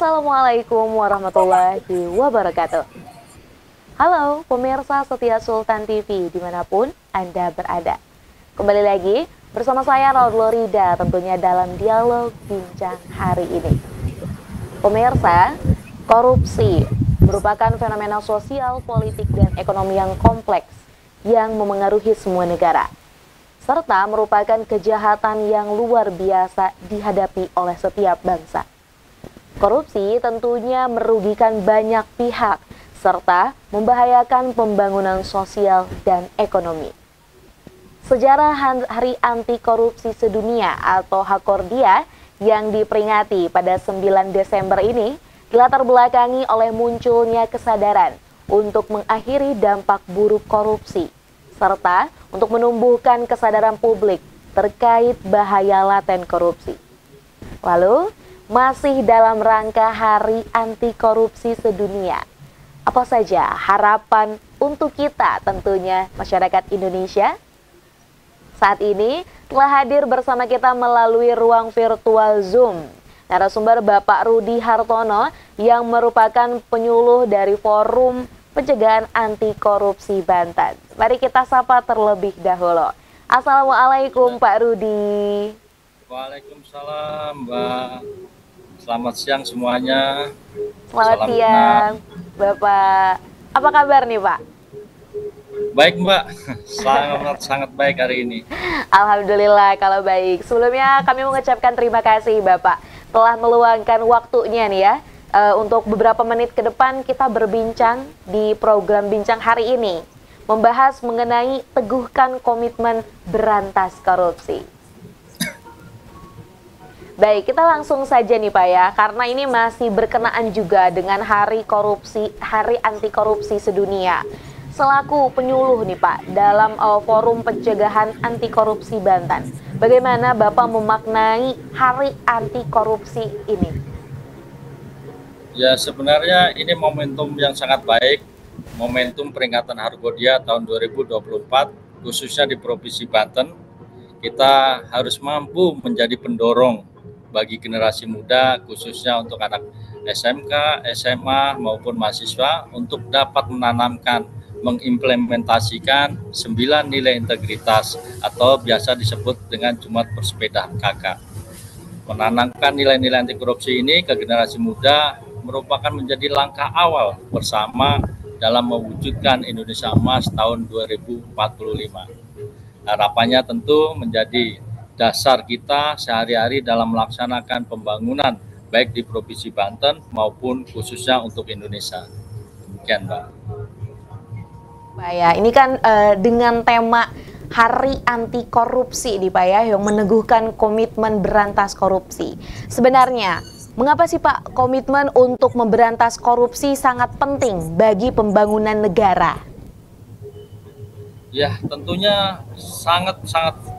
Assalamualaikum warahmatullahi wabarakatuh. Halo pemirsa setia Sultan TV dimanapun Anda berada. Kembali lagi bersama saya Rodlorida tentunya dalam dialog bincang hari ini. Pemirsa, korupsi merupakan fenomena sosial, politik, dan ekonomi yang kompleks yang memengaruhi semua negara, serta merupakan kejahatan yang luar biasa dihadapi oleh setiap bangsa. Korupsi tentunya merugikan banyak pihak, serta membahayakan pembangunan sosial dan ekonomi. Sejarah Hari Anti Korupsi Sedunia atau Hakordia yang diperingati pada 9 Desember ini dilatar belakangi oleh munculnya kesadaran untuk mengakhiri dampak buruk korupsi, serta untuk menumbuhkan kesadaran publik terkait bahaya laten korupsi. Lalu, masih dalam rangka Hari Anti Korupsi Sedunia, apa saja harapan untuk kita tentunya masyarakat Indonesia? Saat ini telah hadir bersama kita melalui ruang virtual Zoom narasumber Bapak Rudi Hartono yang merupakan penyuluh dari Forum Pencegahan Anti Korupsi Banten. Mari kita sapa terlebih dahulu. Assalamualaikum Pak Rudi. Waalaikumsalam Mbak. Selamat siang semuanya. Selamat siang Bapak. Apa kabar nih Pak? Baik Mbak, sangat baik hari ini. Alhamdulillah kalau baik. Sebelumnya kami mengucapkan terima kasih Bapak telah meluangkan waktunya nih ya untuk beberapa menit ke depan kita berbincang di program Bincang hari ini, membahas mengenai teguhkan komitmen berantas korupsi. Baik, kita langsung saja nih Pak ya, karena ini masih berkenaan juga dengan Hari Anti Korupsi Sedunia. Selaku penyuluh nih Pak, dalam Forum Pencegahan Anti Korupsi Banten, bagaimana Bapak memaknai Hari Anti Korupsi ini? Ya sebenarnya ini momentum yang sangat baik, momentum peringatan Hakordia tahun 2024, khususnya di Provinsi Banten. Kita harus mampu menjadi pendorong bagi generasi muda, khususnya untuk anak SMK, SMA maupun mahasiswa untuk dapat menanamkan, mengimplementasikan 9 nilai integritas atau biasa disebut dengan Jumat Bersepeda KK. Menanamkan nilai-nilai anti korupsi ini ke generasi muda merupakan menjadi langkah awal bersama dalam mewujudkan Indonesia Emas tahun 2045. Harapannya tentu menjadi dasar kita sehari-hari dalam melaksanakan pembangunan baik di Provinsi Banten maupun khususnya untuk Indonesia. Demikian Mbak. Pak ya, ini kan dengan tema Hari Anti Korupsi nih Pak ya, yang meneguhkan komitmen berantas korupsi. Sebenarnya, mengapa sih Pak komitmen untuk memberantas korupsi sangat penting bagi pembangunan negara? Ya, tentunya sangat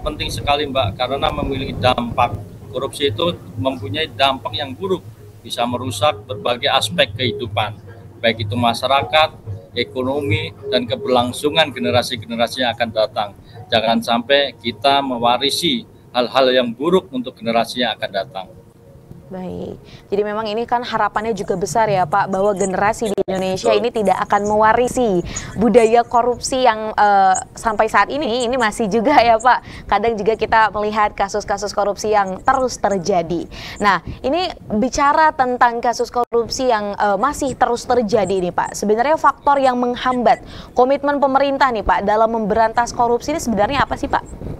penting sekali Mbak, karena memiliki dampak. Korupsi itu mempunyai dampak yang buruk, bisa merusak berbagai aspek kehidupan, baik itu masyarakat, ekonomi, dan keberlangsungan generasi-generasi yang akan datang. Jangan sampai kita mewarisi hal-hal yang buruk untuk generasi yang akan datang. Baik, jadi memang ini kan harapannya juga besar ya Pak, bahwa generasi di Indonesia ini tidak akan mewarisi budaya korupsi yang sampai saat ini masih juga ya Pak. Kadang juga kita melihat kasus-kasus korupsi yang terus terjadi. Nah, ini bicara tentang kasus korupsi yang masih terus terjadi nih Pak. Sebenarnya faktor yang menghambat komitmen pemerintah nih Pak dalam memberantas korupsi ini sebenarnya apa sih Pak?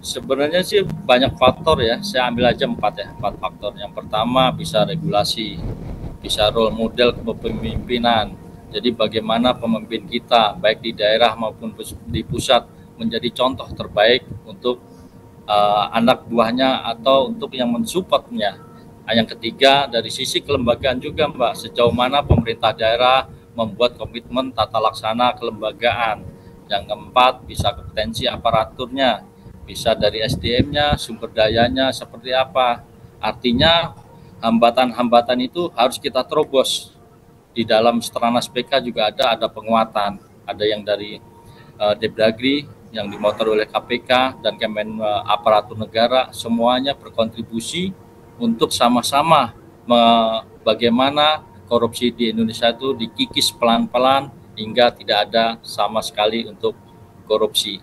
Sebenarnya sih banyak faktor ya, saya ambil aja 4 faktor. Yang pertama bisa regulasi, bisa role model kepemimpinan. Jadi bagaimana pemimpin kita baik di daerah maupun di pusat menjadi contoh terbaik untuk anak buahnya atau untuk yang mensupportnya. Yang ketiga dari sisi kelembagaan juga Mbak, sejauh mana pemerintah daerah membuat komitmen tata laksana kelembagaan. Yang keempat bisa kompetensi aparaturnya, bisa dari SDM-nya, sumber dayanya seperti apa. Artinya hambatan-hambatan itu harus kita terobos. Di dalam Stranas PK juga ada penguatan. Ada yang dari Depdagri, yang dimotor oleh KPK dan Kemen Aparatur Negara, semuanya berkontribusi untuk sama-sama bagaimana korupsi di Indonesia itu dikikis pelan-pelan hingga tidak ada sama sekali untuk korupsi.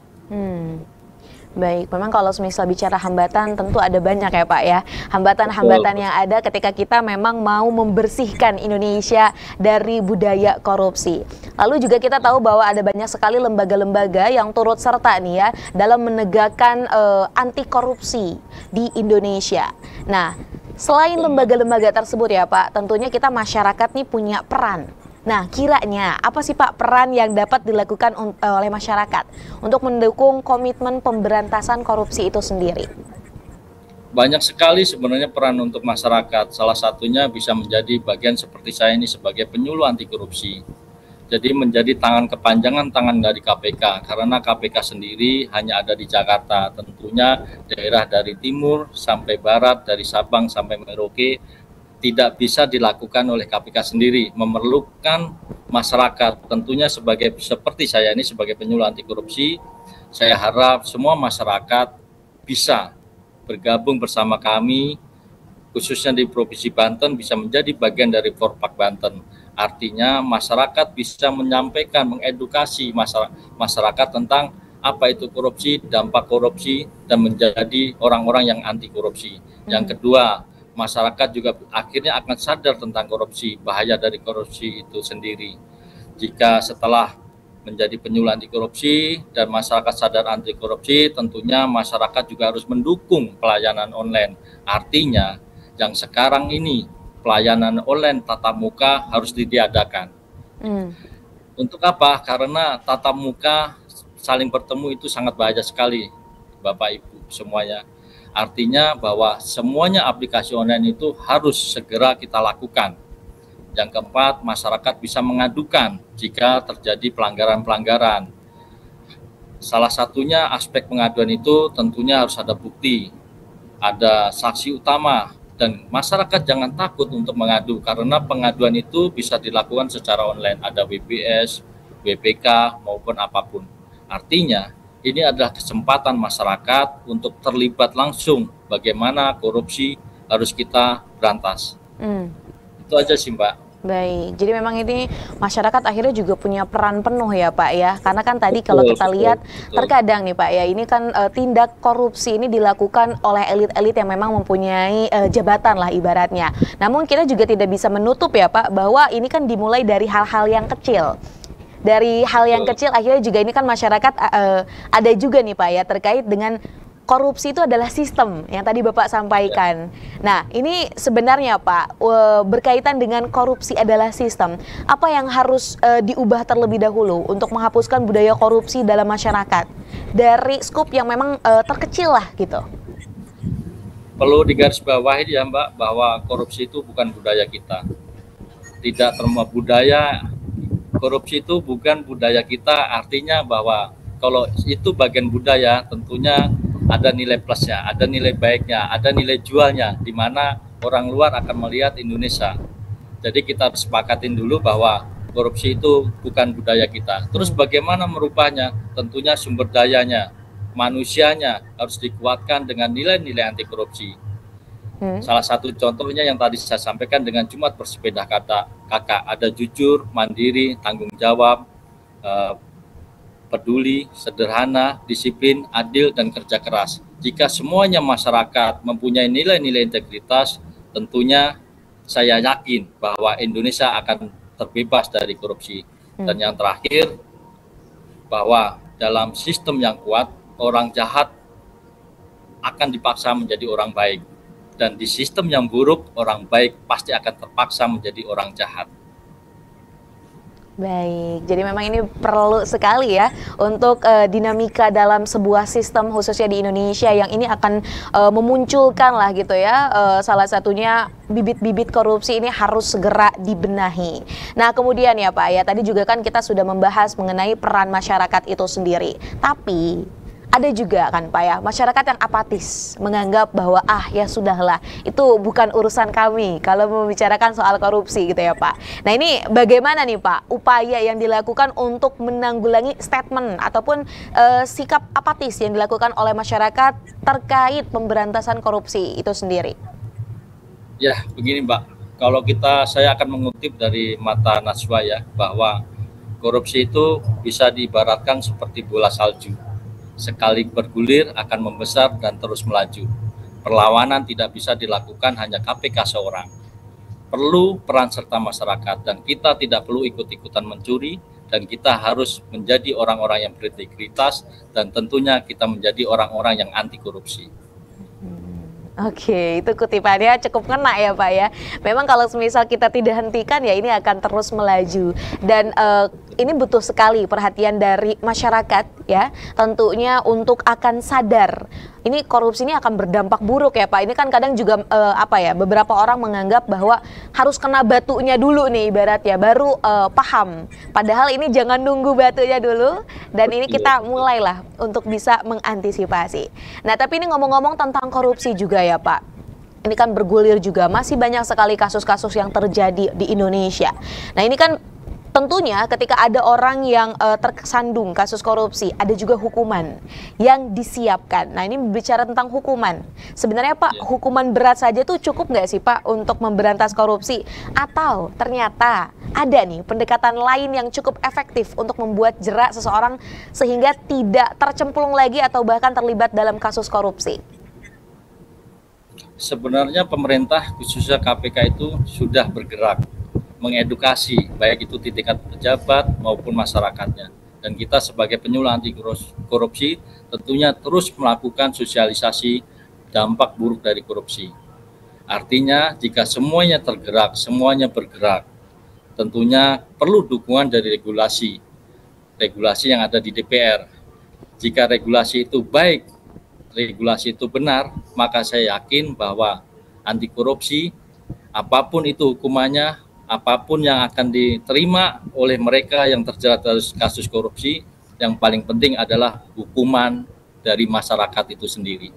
Baik, memang kalau misal bicara hambatan tentu ada banyak ya Pak ya. Hambatan-hambatan yang ada ketika kita memang mau membersihkan Indonesia dari budaya korupsi. Lalu juga kita tahu bahwa ada banyak sekali lembaga-lembaga yang turut serta nih ya dalam menegakkan anti korupsi di Indonesia. Nah, selain lembaga-lembaga tersebut ya Pak, tentunya kita masyarakat nih punya peran. Nah, kiranya apa sih Pak peran yang dapat dilakukan oleh masyarakat untuk mendukung komitmen pemberantasan korupsi itu sendiri? Banyak sekali sebenarnya peran untuk masyarakat. Salah satunya bisa menjadi bagian seperti saya ini sebagai penyuluh anti korupsi. Jadi menjadi tangan kepanjangan tangan dari KPK, karena KPK sendiri hanya ada di Jakarta. Tentunya daerah dari timur sampai barat, dari Sabang sampai Merauke, tidak bisa dilakukan oleh KPK sendiri, memerlukan masyarakat. Tentunya seperti saya ini sebagai penyuluh anti korupsi, saya harap semua masyarakat bisa bergabung bersama kami, khususnya di Provinsi Banten, bisa menjadi bagian dari Forpak Banten. Artinya masyarakat bisa menyampaikan, mengedukasi masyarakat tentang apa itu korupsi, dampak korupsi, dan menjadi orang-orang yang anti korupsi. Yang kedua, masyarakat juga akhirnya akan sadar tentang korupsi, bahaya dari korupsi itu sendiri. Jika setelah menjadi penyuluh anti korupsi dan masyarakat sadar anti korupsi, tentunya masyarakat juga harus mendukung pelayanan online. Artinya yang sekarang ini pelayanan online tatap muka harus ditiadakan. Untuk apa? Karena tatap muka saling bertemu itu sangat bahaya sekali, Bapak Ibu semuanya. Artinya bahwa semuanya aplikasi online itu harus segera kita lakukan. Yang keempat, masyarakat bisa mengadukan jika terjadi pelanggaran-pelanggaran. Salah satunya aspek pengaduan itu tentunya harus ada bukti, ada saksi utama, dan masyarakat jangan takut untuk mengadu karena pengaduan itu bisa dilakukan secara online. Ada WBS, WPK maupun apapun. Artinya ini adalah kesempatan masyarakat untuk terlibat langsung bagaimana korupsi harus kita berantas. Itu aja sih Mbak. Baik, jadi memang ini masyarakat akhirnya juga punya peran penuh ya Pak ya. Karena kan tadi kalau kita lihat terkadang nih Pak ya, ini kan tindak korupsi ini dilakukan oleh elit-elit yang memang mempunyai jabatan lah ibaratnya. Namun kita juga tidak bisa menutup ya Pak bahwa ini kan dimulai dari hal-hal yang kecil. Dari hal yang kecil akhirnya juga ini kan masyarakat ada juga nih Pak ya terkait dengan korupsi itu adalah sistem yang tadi Bapak sampaikan. Nah ini sebenarnya Pak berkaitan dengan korupsi adalah sistem. Apa yang harus diubah terlebih dahulu untuk menghapuskan budaya korupsi dalam masyarakat dari skup yang memang terkecil lah gitu? Perlu digarisbawahi ya Mbak bahwa korupsi itu bukan budaya kita. Tidak terima budaya. Korupsi itu bukan budaya kita, artinya bahwa kalau itu bagian budaya tentunya ada nilai plusnya, ada nilai baiknya, ada nilai jualnya, di mana orang luar akan melihat Indonesia. Jadi kita sepakatin dulu bahwa korupsi itu bukan budaya kita. Terus bagaimana merubahnya? Tentunya sumber dayanya, manusianya harus dikuatkan dengan nilai-nilai anti korupsi. Salah satu contohnya yang tadi saya sampaikan dengan Jumat Bersepeda Kakak, ada jujur, mandiri, tanggung jawab, peduli, sederhana, disiplin, adil, dan kerja keras. Jika semuanya masyarakat mempunyai nilai-nilai integritas, tentunya saya yakin bahwa Indonesia akan terbebas dari korupsi. Dan yang terakhir, bahwa dalam sistem yang kuat, orang jahat akan dipaksa menjadi orang baik. Dan di sistem yang buruk, orang baik pasti akan terpaksa menjadi orang jahat. Baik, jadi memang ini perlu sekali ya untuk dinamika dalam sebuah sistem khususnya di Indonesia yang ini akan memunculkan lah gitu ya, salah satunya bibit-bibit korupsi ini harus segera dibenahi. Nah kemudian ya Pak ya, tadi juga kan kita sudah membahas mengenai peran masyarakat itu sendiri, tapi ada juga kan Pak ya, masyarakat yang apatis, menganggap bahwa ya sudahlah, itu bukan urusan kami kalau membicarakan soal korupsi gitu ya Pak. Nah ini bagaimana nih Pak, upaya yang dilakukan untuk menanggulangi statement ataupun sikap apatis yang dilakukan oleh masyarakat terkait pemberantasan korupsi itu sendiri? Ya begini Mbak, Kalau saya akan mengutip dari Mata Najwa ya, bahwa korupsi itu bisa diibaratkan seperti bola salju. Sekali bergulir akan membesar dan terus melaju. Perlawanan tidak bisa dilakukan hanya KPK seorang. Perlu peran serta masyarakat, dan kita tidak perlu ikut-ikutan mencuri, dan kita harus menjadi orang-orang yang berintegritas, dan tentunya kita menjadi orang-orang yang anti korupsi. Oke, itu kutipannya cukup ngena ya Pak ya. Memang kalau misal kita tidak hentikan ya ini akan terus melaju. Dan ini butuh sekali perhatian dari masyarakat ya. Tentunya untuk akan sadar ini korupsi ini akan berdampak buruk ya Pak. Ini kan kadang juga beberapa orang menganggap bahwa harus kena batunya dulu nih ibarat ya baru paham. Padahal ini jangan nunggu batunya dulu, dan ini kita mulailah untuk bisa mengantisipasi. Nah, tapi ini ngomong-ngomong tentang korupsi juga ya Pak. Ini kan bergulir juga, masih banyak sekali kasus-kasus yang terjadi di Indonesia. Nah, ini kan tentunya ketika ada orang yang tersandung kasus korupsi, ada juga hukuman yang disiapkan. Nah, ini bicara tentang hukuman. Sebenarnya Pak, hukuman berat saja tuh cukup nggak sih Pak untuk memberantas korupsi? Atau ternyata ada nih pendekatan lain yang cukup efektif untuk membuat jerak seseorang sehingga tidak tercemplung lagi atau bahkan terlibat dalam kasus korupsi? Sebenarnya pemerintah khususnya KPK itu sudah bergerak mengedukasi baik itu di tingkat pejabat maupun masyarakatnya, dan kita sebagai penyuluh anti korupsi tentunya terus melakukan sosialisasi dampak buruk dari korupsi. Artinya jika semuanya tergerak, semuanya bergerak, tentunya perlu dukungan dari regulasi yang ada di DPR. Jika regulasi itu baik, regulasi itu benar, maka saya yakin bahwa anti korupsi apapun itu hukumannya, apapun yang akan diterima oleh mereka yang terjerat kasus korupsi, yang paling penting adalah hukuman dari masyarakat itu sendiri.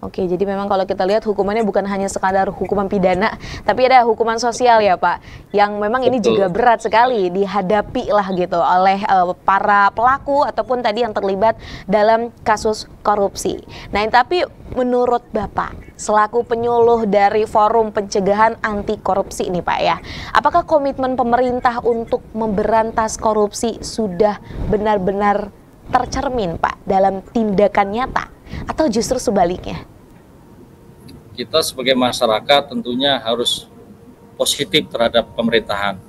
Oke, jadi memang kalau kita lihat hukumannya bukan hanya sekadar hukuman pidana, tapi ada hukuman sosial ya Pak, yang memang ini juga berat sekali dihadapi lah gitu oleh para pelaku ataupun tadi yang terlibat dalam kasus korupsi. Nah, tapi menurut Bapak selaku penyuluh dari Forum Pencegahan Anti Korupsi ini Pak ya, apakah komitmen pemerintah untuk memberantas korupsi sudah benar-benar tercermin Pak dalam tindakan nyata atau justru sebaliknya? Kita sebagai masyarakat tentunya harus positif terhadap pemerintahan,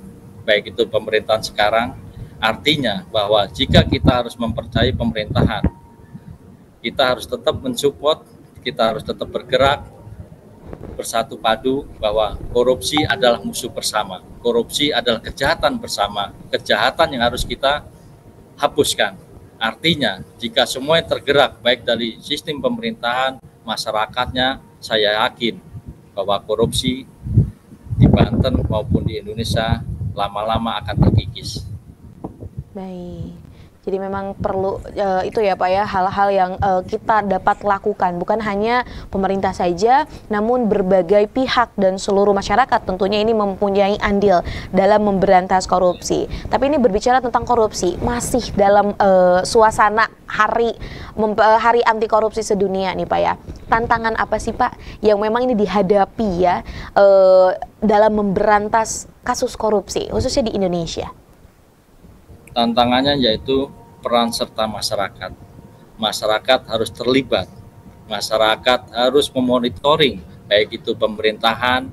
baik itu pemerintahan sekarang. Artinya bahwa jika kita harus mempercayai pemerintahan, kita harus tetap mensupport, kita harus tetap bergerak bersatu padu bahwa korupsi adalah musuh bersama, korupsi adalah kejahatan bersama, kejahatan yang harus kita hapuskan. Artinya jika semuanya tergerak baik dari sistem pemerintahan, masyarakatnya, saya yakin bahwa korupsi di Banten maupun di Indonesia lama-lama akan terkikis. Baik, jadi memang perlu itu ya Pak ya, hal-hal yang kita dapat lakukan, bukan hanya pemerintah saja, namun berbagai pihak dan seluruh masyarakat tentunya ini mempunyai andil dalam memberantas korupsi. Tapi ini berbicara tentang korupsi, masih dalam suasana hari anti korupsi sedunia nih Pak ya. Tantangan apa sih Pak yang memang ini dihadapi ya dalam memberantas kasus korupsi khususnya di Indonesia? Tantangannya yaitu peran serta masyarakat. Masyarakat harus terlibat, masyarakat harus memonitoring baik itu pemerintahan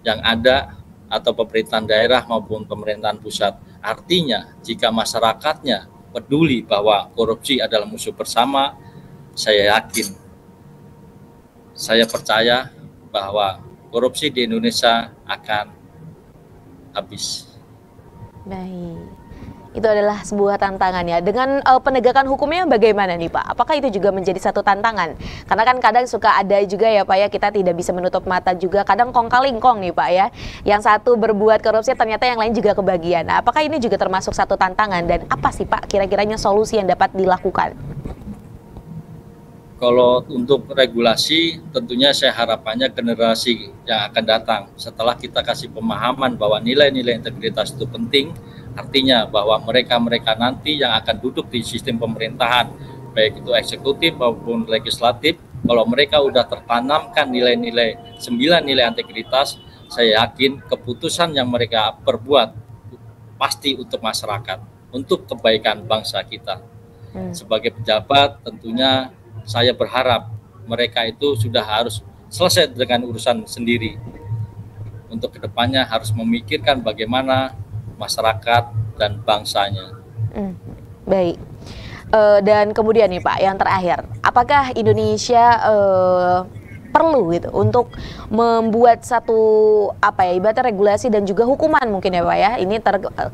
yang ada atau pemerintahan daerah maupun pemerintahan pusat. Artinya jika masyarakatnya peduli bahwa korupsi adalah musuh bersama, saya yakin, saya percaya bahwa korupsi di Indonesia akan habis. Baik, itu adalah sebuah tantangan ya. Dengan penegakan hukumnya bagaimana nih Pak? Apakah itu juga menjadi satu tantangan? Karena kan kadang suka ada juga ya Pak ya, kita tidak bisa menutup mata juga. Kadang kong-kali-kong nih Pak ya. Yang satu berbuat korupsi ternyata yang lain juga kebagian. Nah, apakah ini juga termasuk satu tantangan? Dan apa sih Pak kira-kiranya solusi yang dapat dilakukan? Kalau untuk regulasi, tentunya saya harapannya generasi yang akan datang setelah kita kasih pemahaman bahwa nilai-nilai integritas itu penting, artinya bahwa mereka-mereka nanti yang akan duduk di sistem pemerintahan, baik itu eksekutif maupun legislatif, kalau mereka sudah tertanamkan nilai-nilai 9 nilai integritas, saya yakin keputusan yang mereka perbuat pasti untuk masyarakat, untuk kebaikan bangsa kita. Sebagai pejabat tentunya saya berharap mereka itu sudah harus selesai dengan urusan sendiri. Untuk kedepannya harus memikirkan bagaimana masyarakat dan bangsanya. Baik. Dan kemudian nih Pak, yang terakhir, apakah Indonesia perlu gitu untuk membuat satu ibaratnya regulasi dan juga hukuman mungkin ya Pak ya, ini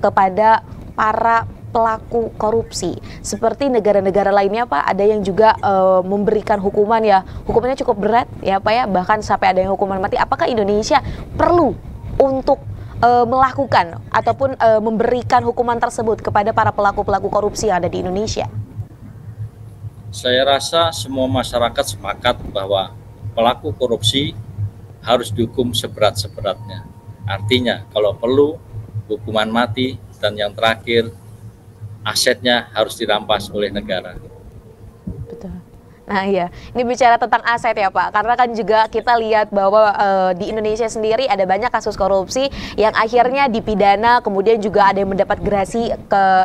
kepada para pelaku korupsi seperti negara-negara lainnya Pak, ada yang juga memberikan hukuman ya, hukumannya cukup berat ya Pak ya, bahkan sampai ada yang hukuman mati. Apakah Indonesia perlu untuk melakukan ataupun memberikan hukuman tersebut kepada para pelaku-pelaku korupsi yang ada di Indonesia? Saya rasa semua masyarakat sepakat bahwa pelaku korupsi harus dihukum seberat-seberatnya. Artinya kalau perlu hukuman mati, dan yang terakhir asetnya harus dirampas oleh negara. Betul. Nah iya, ini bicara tentang aset ya Pak, karena kan juga kita lihat bahwa di Indonesia sendiri ada banyak kasus korupsi yang akhirnya dipidana, kemudian juga ada yang mendapat gerasi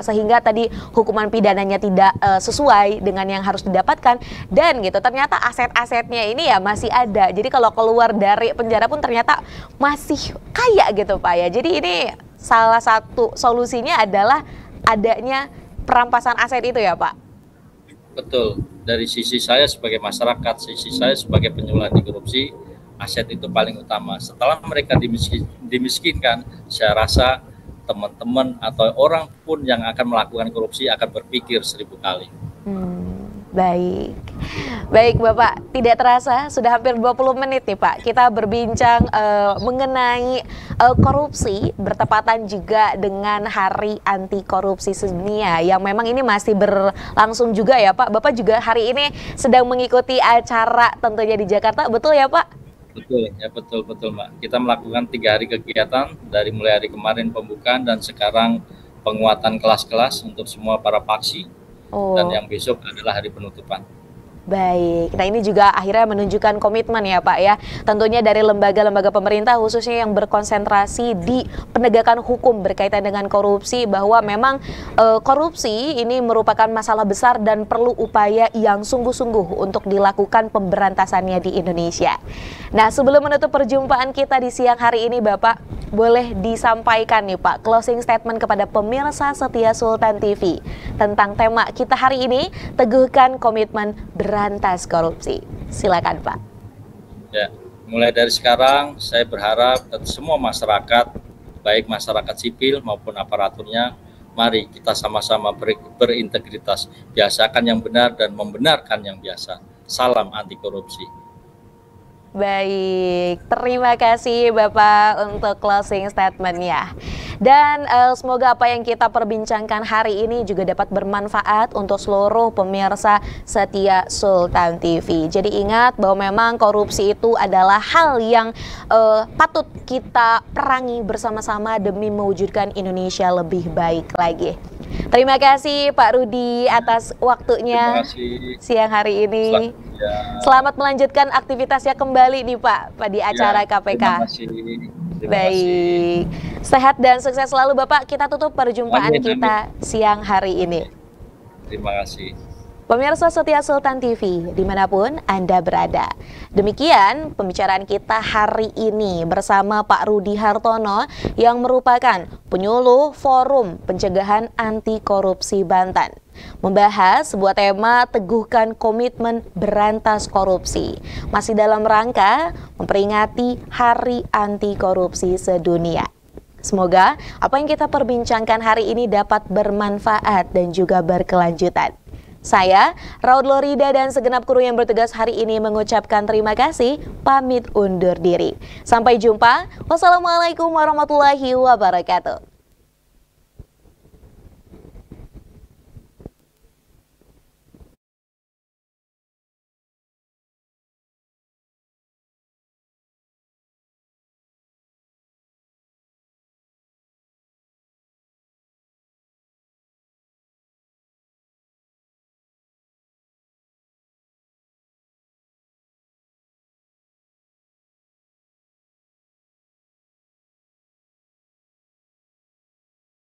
sehingga tadi hukuman pidananya tidak sesuai dengan yang harus didapatkan, dan gitu ternyata aset-asetnya ini ya masih ada. Jadi kalau keluar dari penjara pun ternyata masih kaya gitu Pak ya. Jadi ini salah satu solusinya adalah adanya perampasan aset itu ya Pak. Betul. Dari sisi saya sebagai masyarakat, sisi saya sebagai penyuluh anti korupsi, aset itu paling utama. Setelah mereka dimiskinkan, saya rasa teman-teman atau orang pun yang akan melakukan korupsi akan berpikir 1000 kali. Baik. Baik Bapak, tidak terasa sudah hampir 20 menit nih Pak kita berbincang mengenai korupsi, bertepatan juga dengan Hari Anti Korupsi Sedunia yang memang ini masih berlangsung juga ya Pak. Bapak juga hari ini sedang mengikuti acara tentunya di Jakarta, betul ya Pak? Betul ya, betul Mbak. Kita melakukan 3 hari kegiatan, dari mulai hari kemarin pembukaan dan sekarang penguatan kelas-kelas untuk semua para paksi. Dan yang besok adalah hari penutupan. Baik, nah ini juga akhirnya menunjukkan komitmen ya Pak ya, tentunya dari lembaga-lembaga pemerintah khususnya yang berkonsentrasi di penegakan hukum berkaitan dengan korupsi, bahwa memang korupsi ini merupakan masalah besar dan perlu upaya yang sungguh-sungguh untuk dilakukan pemberantasannya di Indonesia. Nah sebelum menutup perjumpaan kita di siang hari ini Bapak, boleh disampaikan nih Pak closing statement kepada pemirsa setia Sultan TV tentang tema kita hari ini, teguhkan komitmen berantas korupsi. Silakan Pak. Ya, mulai dari sekarang saya berharap semua masyarakat, baik masyarakat sipil maupun aparaturnya, mari kita sama-sama berintegritas, biasakan yang benar dan membenarkan yang biasa. Salam anti korupsi. Baik, terima kasih Bapak untuk closing statement-nya. Dan semoga apa yang kita perbincangkan hari ini juga dapat bermanfaat untuk seluruh pemirsa setia Sultan TV. Jadi ingat bahwa memang korupsi itu adalah hal yang patut kita perangi bersama-sama demi mewujudkan Indonesia lebih baik lagi. Terima kasih Pak Rudi atas waktunya siang hari ini. Selamat melanjutkan aktivitasnya kembali nih Pak di acara KPK. Terima kasih. Baik, sehat dan sukses selalu Bapak. Kita tutup perjumpaan kita siang hari ini. Terima kasih. Pemirsa setia Sultan TV dimanapun Anda berada. Demikian pembicaraan kita hari ini bersama Pak Rudi Hartono yang merupakan penyuluh Forum Pencegahan Anti Korupsi Banten. Membahas sebuah tema teguhkan komitmen berantas korupsi. Masih dalam rangka memperingati Hari Anti Korupsi Sedunia. Semoga apa yang kita perbincangkan hari ini dapat bermanfaat dan juga berkelanjutan. Saya, Raud Lorida dan segenap kru yang bertugas hari ini mengucapkan terima kasih, pamit undur diri. Sampai jumpa. Wassalamualaikum warahmatullahi wabarakatuh.